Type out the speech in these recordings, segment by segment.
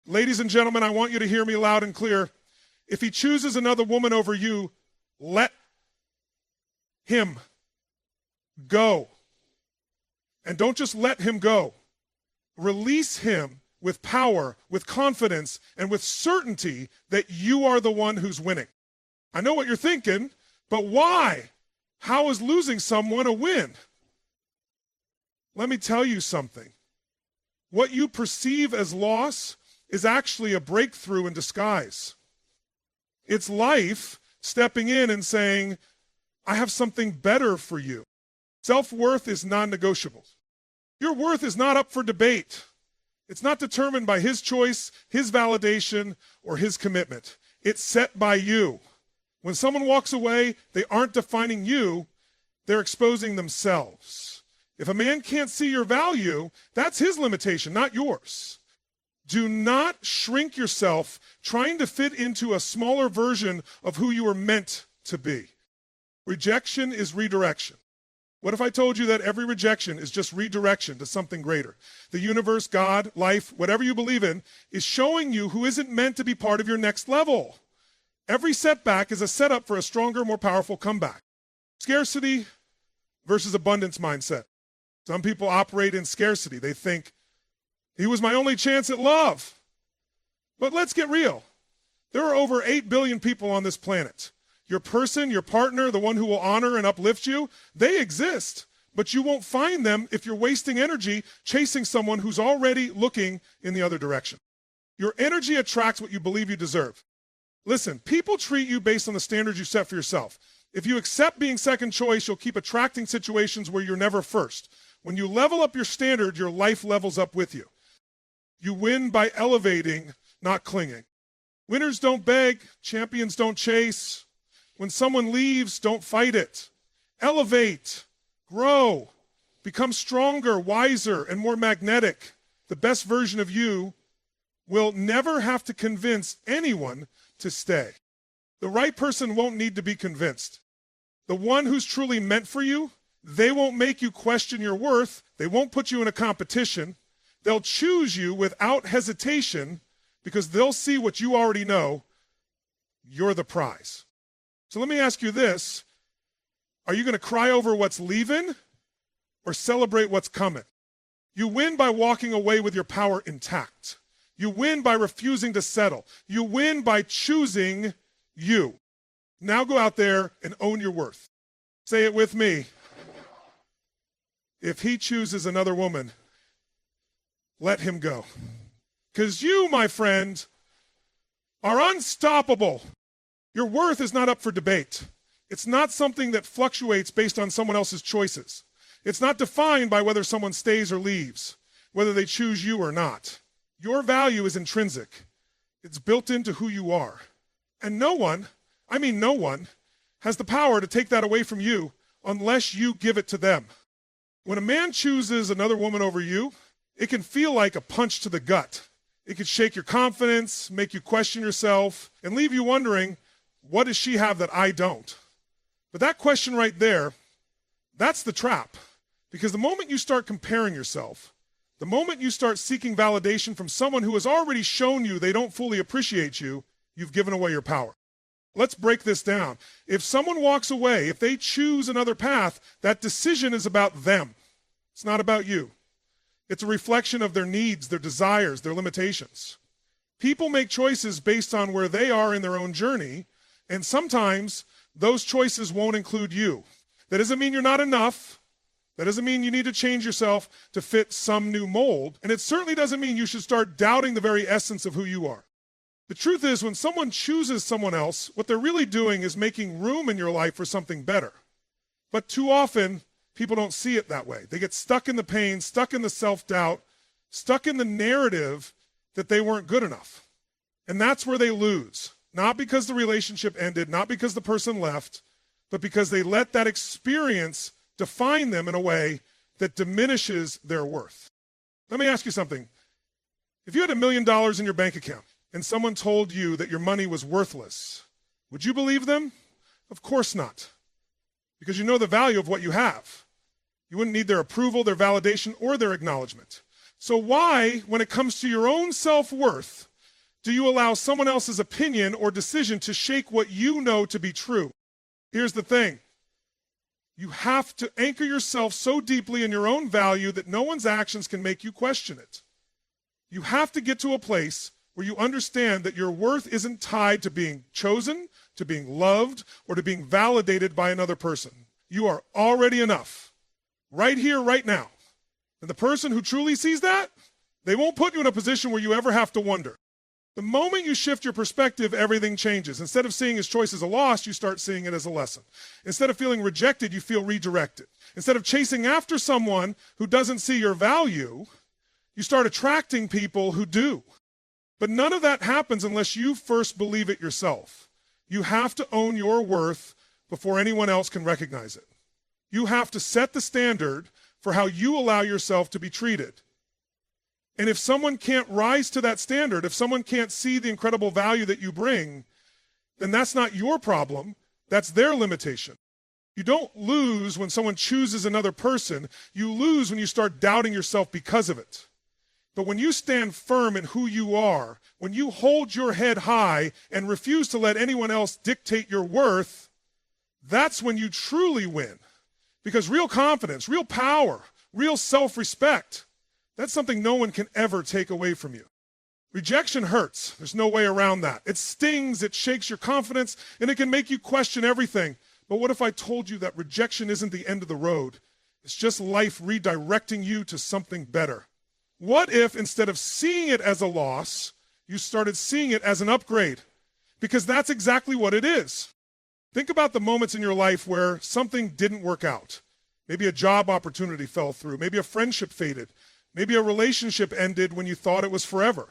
Ladies and gentlemen, I want you to hear me loud and clear. If he chooses another woman over you, let him go. And don't just let him go. Release him with power, with confidence, and with certainty that you are the one who's winning. I know what you're thinking, but why? How is losing someone a win? Let me tell you something. What you perceive as loss is actually a breakthrough in disguise. It's life stepping in and saying, I have something better for you. Self-worth is non-negotiable. Your worth is not up for debate. It's not determined by his choice, his validation, or his commitment. It's set by you. When someone walks away, they aren't defining you, they're exposing themselves. If a man can't see your value, that's his limitation, not yours. Do not shrink yourself trying to fit into a smaller version of who you were meant to be. Rejection is redirection. What if I told you that every rejection is just redirection to something greater? The universe, God, life, whatever you believe in, is showing you who isn't meant to be part of your next level. Every setback is a setup for a stronger, more powerful comeback. Scarcity versus abundance mindset. Some people operate in scarcity. They think, he was my only chance at love. But let's get real. There are over 8 billion people on this planet. Your person, your partner, the one who will honor and uplift you, they exist. But you won't find them if you're wasting energy chasing someone who's already looking in the other direction. Your energy attracts what you believe you deserve. Listen, people treat you based on the standards you set for yourself. If you accept being second choice, you'll keep attracting situations where you're never first. When you level up your standard, your life levels up with you. You win by elevating, not clinging. Winners don't beg, champions don't chase. When someone leaves, don't fight it. Elevate, grow, become stronger, wiser, and more magnetic. The best version of you will never have to convince anyone to stay. The right person won't need to be convinced. The one who's truly meant for you, they won't make you question your worth. They won't put you in a competition. They'll choose you without hesitation because they'll see what you already know. You're the prize. So let me ask you this. Are you going to cry over what's leaving or celebrate what's coming? You win by walking away with your power intact. You win by refusing to settle. You win by choosing you. Now go out there and own your worth. Say it with me. If he chooses another woman, let him go. Because you, my friend, are unstoppable. Your worth is not up for debate. It's not something that fluctuates based on someone else's choices. It's not defined by whether someone stays or leaves, whether they choose you or not. Your value is intrinsic. It's built into who you are. And no one, I mean no one, has the power to take that away from you unless you give it to them. When a man chooses another woman over you, it can feel like a punch to the gut. It can shake your confidence, make you question yourself, and leave you wondering, what does she have that I don't? But that question right there, that's the trap. Because the moment you start comparing yourself, the moment you start seeking validation from someone who has already shown you they don't fully appreciate you, you've given away your power. Let's break this down. If someone walks away, if they choose another path, that decision is about them. It's not about you. It's a reflection of their needs, their desires, their limitations. People make choices based on where they are in their own journey, and sometimes those choices won't include you. That doesn't mean you're not enough. That doesn't mean you need to change yourself to fit some new mold. And it certainly doesn't mean you should start doubting the very essence of who you are. The truth is, when someone chooses someone else, what they're really doing is making room in your life for something better. But too often, people don't see it that way. They get stuck in the pain, stuck in the self-doubt, stuck in the narrative that they weren't good enough. And that's where they lose. Not because the relationship ended, not because the person left, but because they let that experience define them in a way that diminishes their worth. Let me ask you something. If you had $1 million in your bank account and someone told you that your money was worthless, would you believe them? Of course not. Because you know the value of what you have. You wouldn't need their approval, their validation, or their acknowledgement. So why, when it comes to your own self-worth, Do you allow someone else's opinion or decision to shake what you know to be true? Here's the thing. You have to anchor yourself so deeply in your own value that no one's actions can make you question it. You have to get to a place where you understand that your worth isn't tied to being chosen, to being loved, or to being validated by another person. You are already enough, right here, right now. And the person who truly sees that, they won't put you in a position where you ever have to wonder. The moment you shift your perspective, everything changes. Instead of seeing his choice as a loss, you start seeing it as a lesson. Instead of feeling rejected, you feel redirected. Instead of chasing after someone who doesn't see your value, you start attracting people who do. But none of that happens unless you first believe it yourself. You have to own your worth before anyone else can recognize it. You have to set the standard for how you allow yourself to be treated. And if someone can't rise to that standard, if someone can't see the incredible value that you bring, then that's not your problem, that's their limitation. You don't lose when someone chooses another person, you lose when you start doubting yourself because of it. But when you stand firm in who you are, when you hold your head high and refuse to let anyone else dictate your worth, that's when you truly win. Because real confidence, real power, real self-respect, that's something no one can ever take away from you. Rejection hurts. There's no way around that. It stings, it shakes your confidence, and it can make you question everything. But what if I told you that rejection isn't the end of the road? It's just life redirecting you to something better. What if instead of seeing it as a loss, you started seeing it as an upgrade? Because that's exactly what it is. Think about the moments in your life where something didn't work out. Maybe a job opportunity fell through. Maybe a friendship faded. Maybe a relationship ended when you thought it was forever.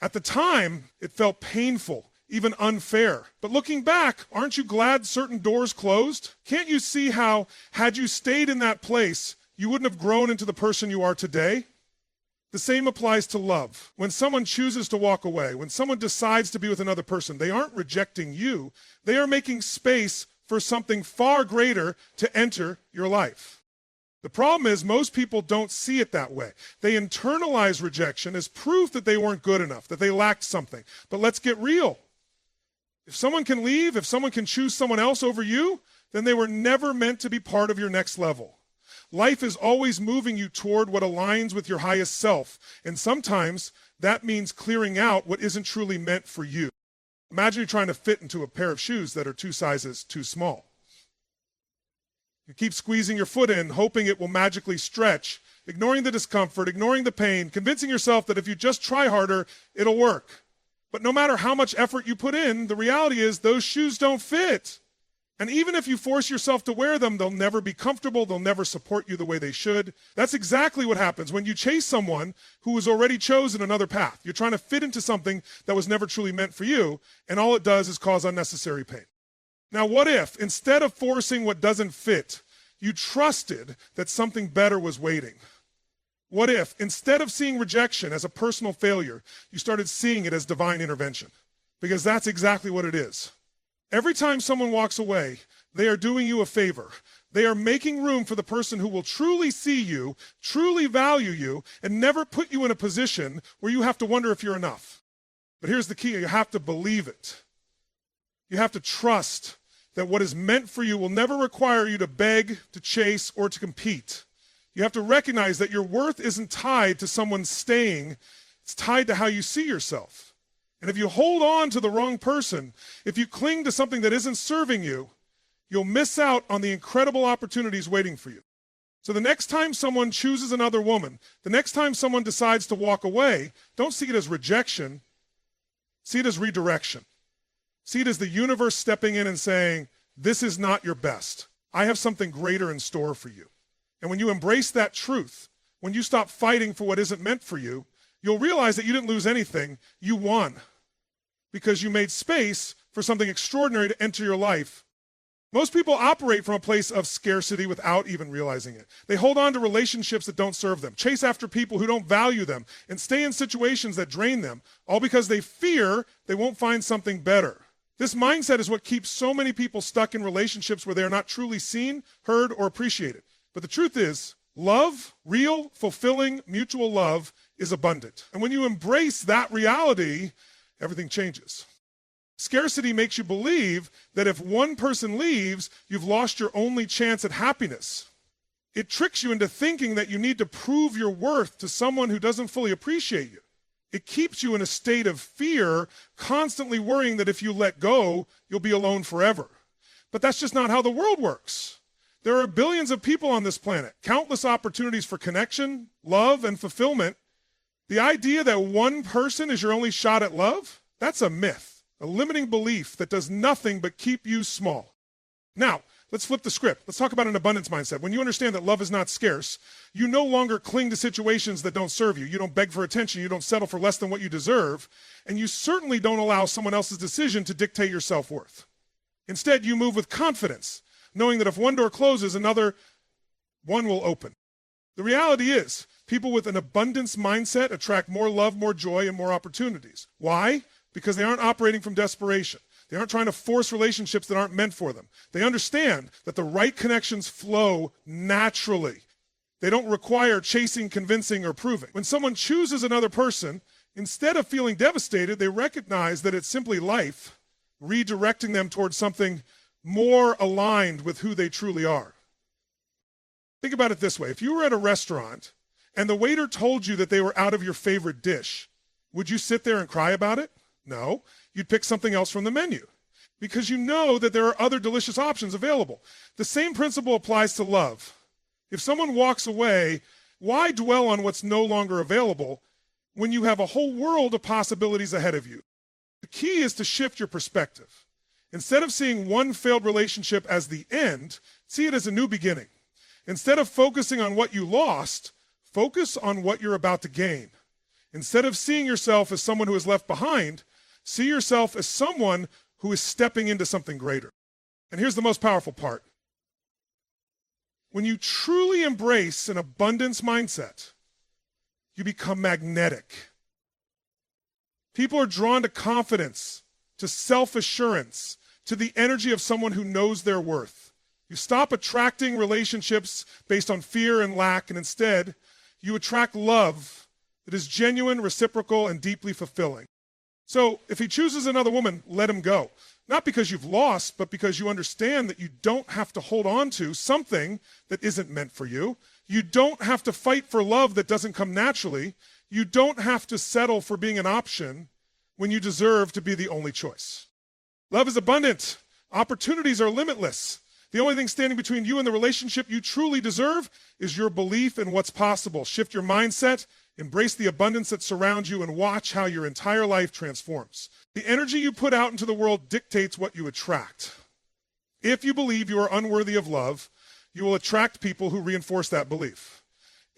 At the time, it felt painful, even unfair. But looking back, aren't you glad certain doors closed? Can't you see how, had you stayed in that place, you wouldn't have grown into the person you are today? The same applies to love. When someone chooses to walk away, when someone decides to be with another person, they aren't rejecting you. They are making space for something far greater to enter your life. The problem is most people don't see it that way. They internalize rejection as proof that they weren't good enough, that they lacked something. But let's get real. If someone can leave, if someone can choose someone else over you, then they were never meant to be part of your next level. Life is always moving you toward what aligns with your highest self. And sometimes that means clearing out what isn't truly meant for you. Imagine you're trying to fit into a pair of shoes that are 2 sizes too small. You keep squeezing your foot in, hoping it will magically stretch, ignoring the discomfort, ignoring the pain, convincing yourself that if you just try harder, it'll work. But no matter how much effort you put in, the reality is those shoes don't fit. And even if you force yourself to wear them, they'll never be comfortable, they'll never support you the way they should. That's exactly what happens when you chase someone who has already chosen another path. You're trying to fit into something that was never truly meant for you, and all it does is cause unnecessary pain. Now, what if, instead of forcing what doesn't fit, you trusted that something better was waiting? What if, instead of seeing rejection as a personal failure, you started seeing it as divine intervention? Because that's exactly what it is. Every time someone walks away, they are doing you a favor. They are making room for the person who will truly see you, truly value you, and never put you in a position where you have to wonder if you're enough. But here's the key. You have to believe it. You have to trust that what is meant for you will never require you to beg, to chase, or to compete. You have to recognize that your worth isn't tied to someone staying. It's tied to how you see yourself. And if you hold on to the wrong person, if you cling to something that isn't serving you, you'll miss out on the incredible opportunities waiting for you. So the next time someone chooses another woman, the next time someone decides to walk away, don't see it as rejection. See it as redirection. See it as the universe stepping in and saying, this is not your best. I have something greater in store for you. And when you embrace that truth, when you stop fighting for what isn't meant for you, you'll realize that you didn't lose anything. You won because you made space for something extraordinary to enter your life. Most people operate from a place of scarcity without even realizing it. They hold on to relationships that don't serve them, chase after people who don't value them, and stay in situations that drain them, all because they fear they won't find something better. This mindset is what keeps so many people stuck in relationships where they are not truly seen, heard, or appreciated. But the truth is, love, real, fulfilling, mutual love, is abundant. And when you embrace that reality, everything changes. Scarcity makes you believe that if one person leaves, you've lost your only chance at happiness. It tricks you into thinking that you need to prove your worth to someone who doesn't fully appreciate you. It keeps you in a state of fear, constantly worrying that if you let go, you'll be alone forever. But that's just not how the world works. There are billions of people on this planet, countless opportunities for connection, love, and fulfillment. The idea that one person is your only shot at love, that's a myth, a limiting belief that does nothing but keep you small. Now, let's flip the script. Let's talk about an abundance mindset. When you understand that love is not scarce, you no longer cling to situations that don't serve you. You don't beg for attention. You don't settle for less than what you deserve. And you certainly don't allow someone else's decision to dictate your self-worth. Instead, you move with confidence, knowing that if one door closes, another one will open. The reality is, people with an abundance mindset attract more love, more joy, and more opportunities. Why? Because they aren't operating from desperation. They aren't trying to force relationships that aren't meant for them. They understand that the right connections flow naturally. They don't require chasing, convincing, or proving. When someone chooses another person, instead of feeling devastated, they recognize that it's simply life redirecting them towards something more aligned with who they truly are. Think about it this way. If you were at a restaurant and the waiter told you that they were out of your favorite dish, would you sit there and cry about it? No. You'd pick something else from the menu because you know that there are other delicious options available. The same principle applies to love. If someone walks away, why dwell on what's no longer available when you have a whole world of possibilities ahead of you? The key is to shift your perspective. Instead of seeing one failed relationship as the end, see it as a new beginning. Instead of focusing on what you lost, focus on what you're about to gain. Instead of seeing yourself as someone who is left behind, see yourself as someone who is stepping into something greater. And here's the most powerful part. When you truly embrace an abundance mindset, you become magnetic. People are drawn to confidence, to self-assurance, to the energy of someone who knows their worth. You stop attracting relationships based on fear and lack, and instead, you attract love that is genuine, reciprocal, and deeply fulfilling. So if he chooses another woman, let him go. Not because you've lost, but because you understand that you don't have to hold on to something that isn't meant for you. You don't have to fight for love that doesn't come naturally. You don't have to settle for being an option when you deserve to be the only choice. Love is abundant. Opportunities are limitless. The only thing standing between you and the relationship you truly deserve is your belief in what's possible. Shift your mindset, embrace the abundance that surrounds you, and watch how your entire life transforms. The energy you put out into the world dictates what you attract. If you believe you are unworthy of love, you will attract people who reinforce that belief.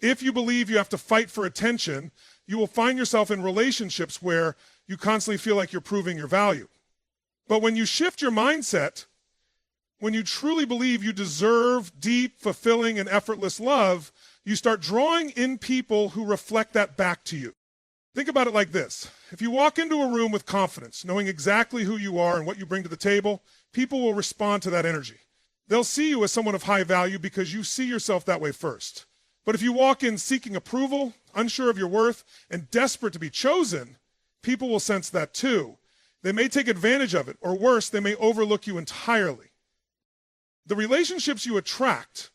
If you believe you have to fight for attention, you will find yourself in relationships where you constantly feel like you're proving your value. But when you shift your mindset, when you truly believe you deserve deep, fulfilling, and effortless love, you start drawing in people who reflect that back to you. Think about it like this. If you walk into a room with confidence, knowing exactly who you are and what you bring to the table, people will respond to that energy. They'll see you as someone of high value because you see yourself that way first. But if you walk in seeking approval, unsure of your worth, and desperate to be chosen, people will sense that too. They may take advantage of it, or worse, they may overlook you entirely. The relationships you attract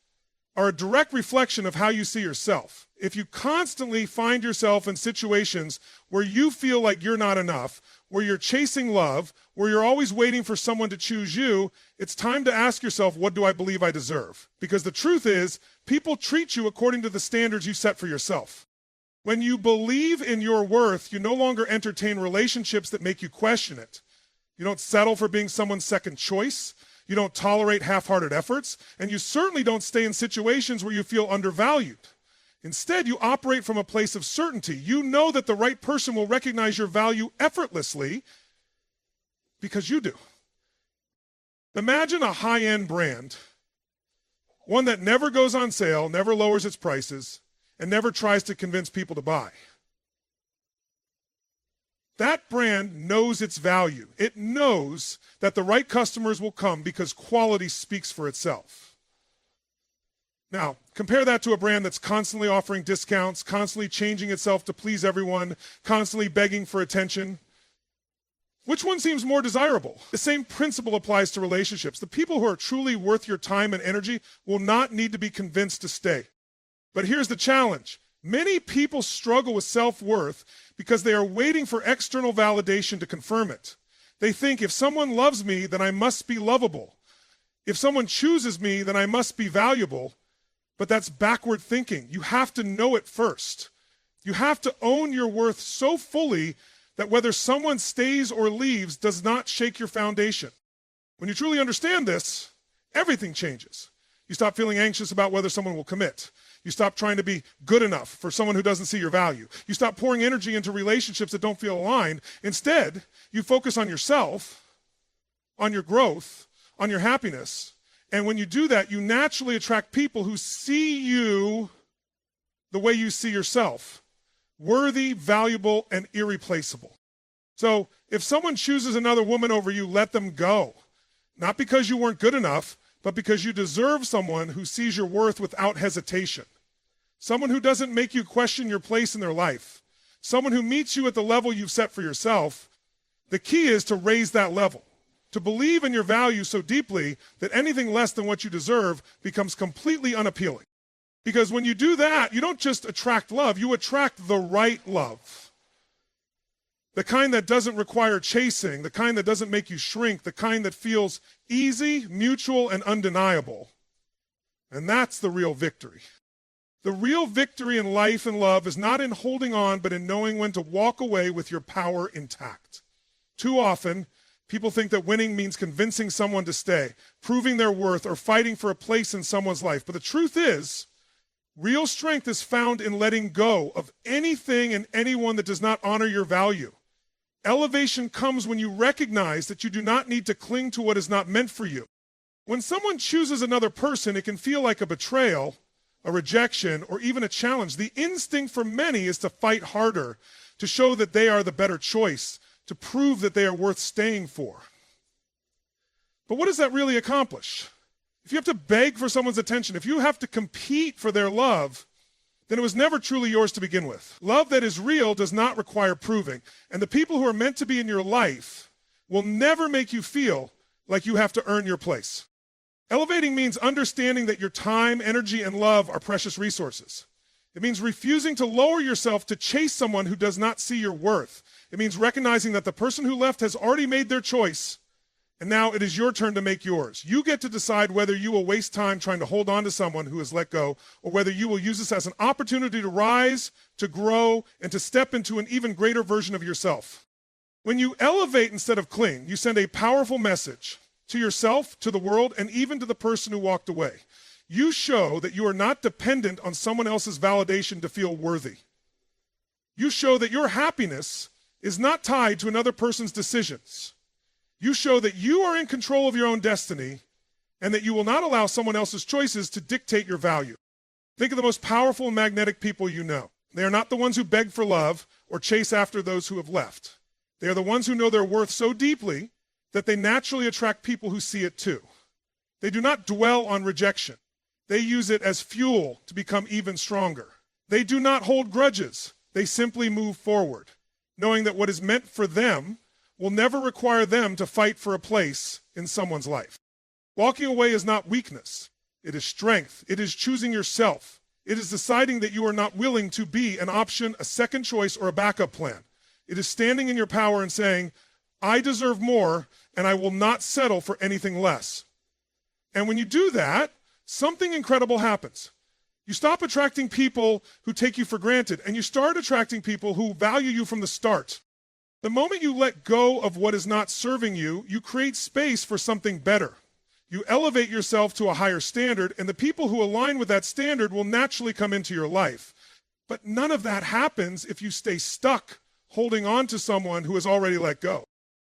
are a direct reflection of how you see yourself. If you constantly find yourself in situations where you feel like you're not enough, where you're chasing love, where you're always waiting for someone to choose you, it's time to ask yourself, what do I believe I deserve? Because the truth is, people treat you according to the standards you set for yourself. When you believe in your worth, you no longer entertain relationships that make you question it. You don't settle for being someone's second choice. You don't tolerate half-hearted efforts, and you certainly don't stay in situations where you feel undervalued. Instead, you operate from a place of certainty. You know that the right person will recognize your value effortlessly because you do. Imagine a high-end brand, one that never goes on sale, never lowers its prices, and never tries to convince people to buy. That brand knows its value. It knows that the right customers will come because quality speaks for itself. Now, compare that to a brand that's constantly offering discounts, constantly changing itself to please everyone, constantly begging for attention. Which one seems more desirable? The same principle applies to relationships. The people who are truly worth your time and energy will not need to be convinced to stay. But here's the challenge. Many people struggle with self-worth because they are waiting for external validation to confirm it. They think if someone loves me, then I must be lovable. If someone chooses me, then I must be valuable. But that's backward thinking. You have to know it first. You have to own your worth so fully that whether someone stays or leaves does not shake your foundation. When you truly understand this, everything changes. You stop feeling anxious about whether someone will commit. You stop trying to be good enough for someone who doesn't see your value. You stop pouring energy into relationships that don't feel aligned. Instead, you focus on yourself, on your growth, on your happiness. And when you do that, you naturally attract people who see you the way you see yourself. Worthy, valuable, and irreplaceable. So if someone chooses another woman over you, let them go. Not because you weren't good enough, but because you deserve someone who sees your worth without hesitation. Someone who doesn't make you question your place in their life. Someone who meets you at the level you've set for yourself. The key is to raise that level, to believe in your value so deeply that anything less than what you deserve becomes completely unappealing. Because when you do that, you don't just attract love, you attract the right love. The kind that doesn't require chasing, the kind that doesn't make you shrink, the kind that feels easy, mutual, and undeniable. And that's the real victory. The real victory in life and love is not in holding on, but in knowing when to walk away with your power intact. Too often, people think that winning means convincing someone to stay, proving their worth, or fighting for a place in someone's life. But the truth is, real strength is found in letting go of anything and anyone that does not honor your value. Elevation comes when you recognize that you do not need to cling to what is not meant for you. When someone chooses another person, it can feel like a betrayal, a rejection, or even a challenge. The instinct for many is to fight harder, to show that they are the better choice, to prove that they are worth staying for. But what does that really accomplish? If you have to beg for someone's attention, if you have to compete for their love, then it was never truly yours to begin with. Love that is real does not require proving. And the people who are meant to be in your life will never make you feel like you have to earn your place. Elevating means understanding that your time, energy, and love are precious resources. It means refusing to lower yourself to chase someone who does not see your worth. It means recognizing that the person who left has already made their choice, and now it is your turn to make yours. You get to decide whether you will waste time trying to hold on to someone who has let go, or whether you will use this as an opportunity to rise, to grow, and to step into an even greater version of yourself. When you elevate instead of cling, you send a powerful message to yourself, to the world, and even to the person who walked away. You show that you are not dependent on someone else's validation to feel worthy. You show that your happiness is not tied to another person's decisions. You show that you are in control of your own destiny and that you will not allow someone else's choices to dictate your value. Think of the most powerful and magnetic people you know. They are not the ones who beg for love or chase after those who have left. They are the ones who know their worth so deeply that they naturally attract people who see it too. They do not dwell on rejection. They use it as fuel to become even stronger. They do not hold grudges. They simply move forward, knowing that what is meant for them will never require them to fight for a place in someone's life. Walking away is not weakness. It is strength. It is choosing yourself. It is deciding that you are not willing to be an option, a second choice, or a backup plan. It is standing in your power and saying, I deserve more, and I will not settle for anything less. And when you do that, something incredible happens. You stop attracting people who take you for granted, and you start attracting people who value you from the start. The moment you let go of what is not serving you, you create space for something better. You elevate yourself to a higher standard, and the people who align with that standard will naturally come into your life. But none of that happens if you stay stuck holding on to someone who has already let go.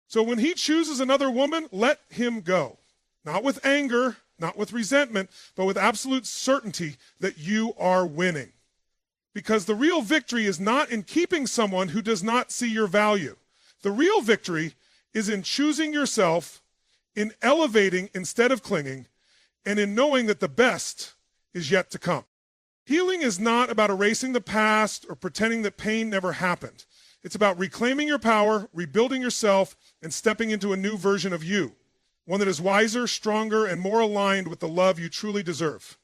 So when he chooses another woman, let him go. Not with anger, not with resentment, but with absolute certainty that you are winning. Because the real victory is not in keeping someone who does not see your value. The real victory is in choosing yourself, in elevating instead of clinging, and in knowing that the best is yet to come. Healing is not about erasing the past or pretending that pain never happened. It's about reclaiming your power, rebuilding yourself, and stepping into a new version of you, one that is wiser, stronger, and more aligned with the love you truly deserve.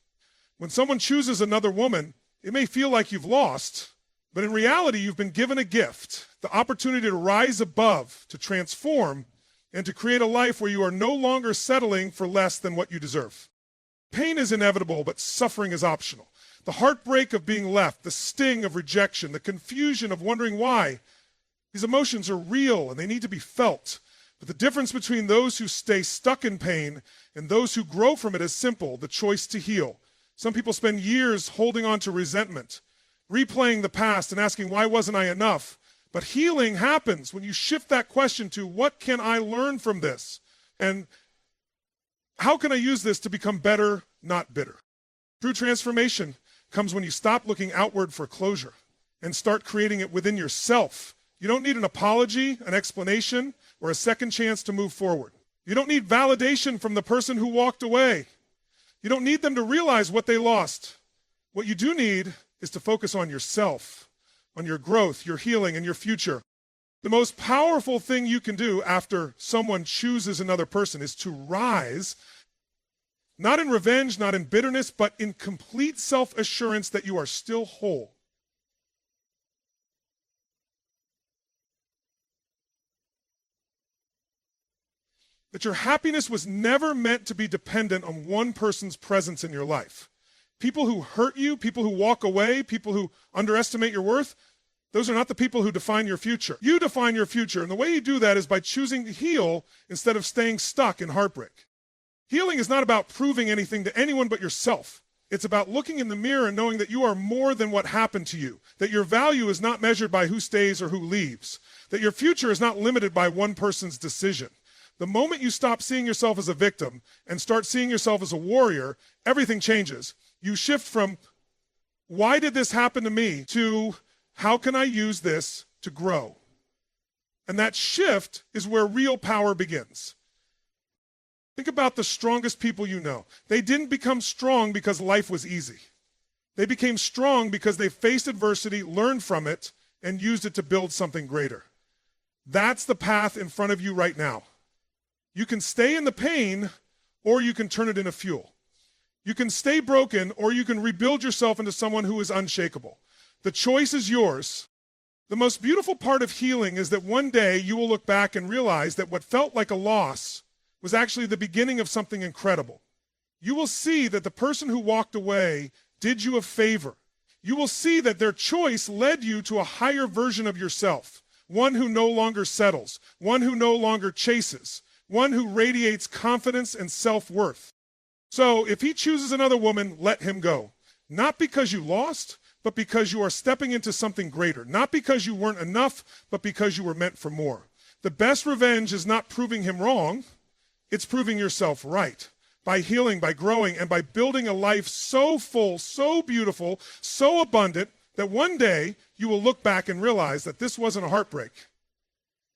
When someone chooses another woman, it may feel like you've lost, but in reality, you've been given a gift, the opportunity to rise above, to transform, and to create a life where you are no longer settling for less than what you deserve. Pain is inevitable, but suffering is optional. The heartbreak of being left, the sting of rejection, the confusion of wondering why, these emotions are real and they need to be felt. But the difference between those who stay stuck in pain and those who grow from it is simple: the choice to heal. Some people spend years holding on to resentment, replaying the past and asking, why wasn't I enough? But healing happens when you shift that question to, what can I learn from this? And how can I use this to become better, not bitter? True transformation comes when you stop looking outward for closure and start creating it within yourself. You don't need an apology, an explanation, or a second chance to move forward. You don't need validation from the person who walked away. You don't need them to realize what they lost. What you do need is to focus on yourself, on your growth, your healing, and your future. The most powerful thing you can do after someone chooses another person is to rise, not in revenge, not in bitterness, but in complete self-assurance that you are still whole. That your happiness was never meant to be dependent on one person's presence in your life. People who hurt you, people who walk away, people who underestimate your worth, those are not the people who define your future. You define your future, and the way you do that is by choosing to heal instead of staying stuck in heartbreak. Healing is not about proving anything to anyone but yourself. It's about looking in the mirror and knowing that you are more than what happened to you, that your value is not measured by who stays or who leaves, that your future is not limited by one person's decision. The moment you stop seeing yourself as a victim and start seeing yourself as a warrior, everything changes. You shift from, why did this happen to me, to, how can I use this to grow? And that shift is where real power begins. Think about the strongest people you know. They didn't become strong because life was easy. They became strong because they faced adversity, learned from it, and used it to build something greater. That's the path in front of you right now. You can stay in the pain, or you can turn it into fuel. You can stay broken, or you can rebuild yourself into someone who is unshakable. The choice is yours. The most beautiful part of healing is that one day you will look back and realize that what felt like a loss was actually the beginning of something incredible. You will see that the person who walked away did you a favor. You will see that their choice led you to a higher version of yourself, one who no longer settles, one who no longer chases, one who radiates confidence and self-worth. So if he chooses another woman, let him go. Not because you lost, but because you are stepping into something greater. Not because you weren't enough, but because you were meant for more. The best revenge is not proving him wrong. It's proving yourself right by healing, by growing, and by building a life so full, so beautiful, so abundant that one day you will look back and realize that this wasn't a heartbreak.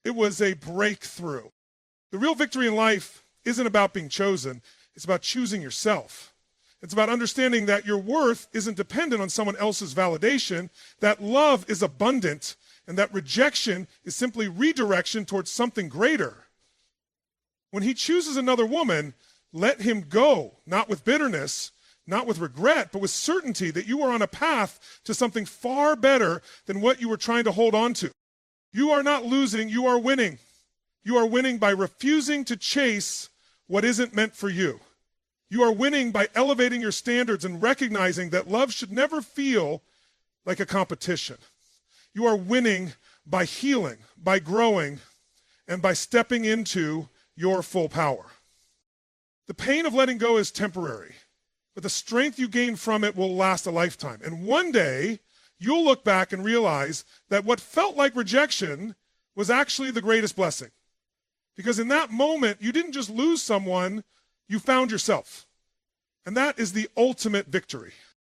It was a breakthrough. The real victory in life isn't about being chosen. It's about choosing yourself. It's about understanding that your worth isn't dependent on someone else's validation, that love is abundant, and that rejection is simply redirection towards something greater. When he chooses another woman, let him go, not with bitterness, not with regret, but with certainty that you are on a path to something far better than what you were trying to hold on to. You are not losing, you are winning. You are winning by refusing to chase what isn't meant for you. You are winning by elevating your standards and recognizing that love should never feel like a competition. You are winning by healing, by growing, and by stepping into your full power. The pain of letting go is temporary, but the strength you gain from it will last a lifetime. And one day, you'll look back and realize that what felt like rejection was actually the greatest blessing. Because in that moment, you didn't just lose someone, you found yourself. And that is the ultimate victory.